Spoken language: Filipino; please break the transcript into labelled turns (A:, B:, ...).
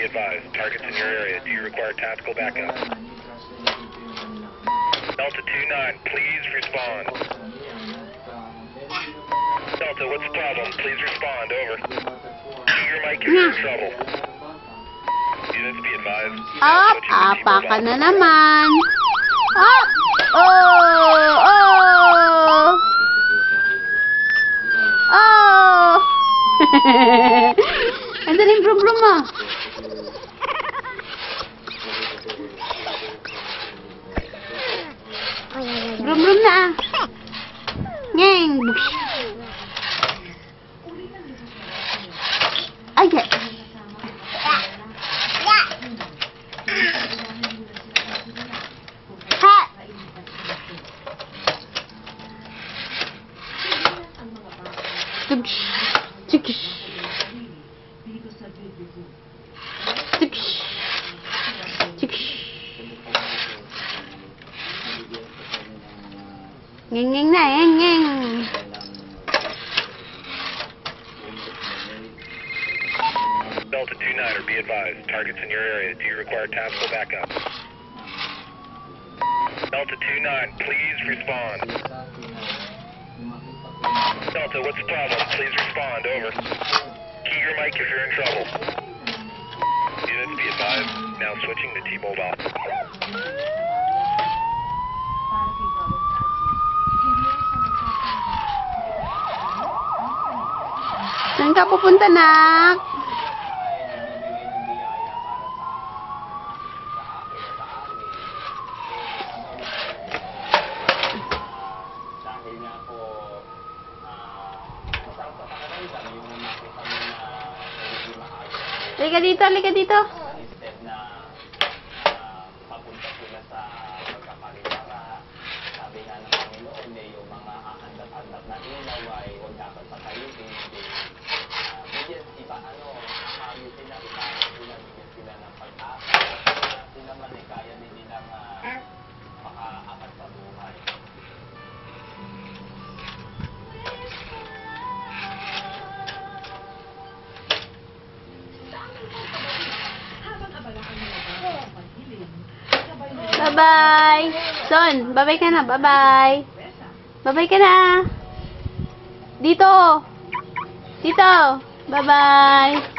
A: advised. Targets in your area. Do you require tactical backup? Delta 2-9, please respond. Delta, what's the problem? Please respond. Over. Your mic if you're in trouble. Units be advised.
B: Up, apa ka na naman. Up! Oh! Oh! Oh! Andan yung brum-brum mo? Brum-brum na ah. Ngeng! Ay! Ha! Tugsh! Tugsh! Tugsh! Tugsh! Ngeng-ngeng na, ngeng-ngeng!
A: Delta 2-9, be advised. Targets in your area. Do you require tactical backup? Delta 2-9, please respond. Delta, what's the problem? Please respond. Over. Key your mic if you're in trouble. Units be advised. Now switching to T-Mobile.
B: Saan ka pupunta, nak? Halika dito, halika dito.
C: Instead na papunta sila sa pagkapariwara, sabi nga ng Panginoon yung mga ahandat-handat na ilaw ay huwag dapat patayuin. Bigyan ayusin sila, ipasok sila, bigyan sila ng pag-asa. Sila man ay kaya din nilang makaangat sa buhay.
B: Bye-bye. Son, bye-bye ka na. Bye-bye. Bye-bye ka na. Dito. Dito. Bye-bye.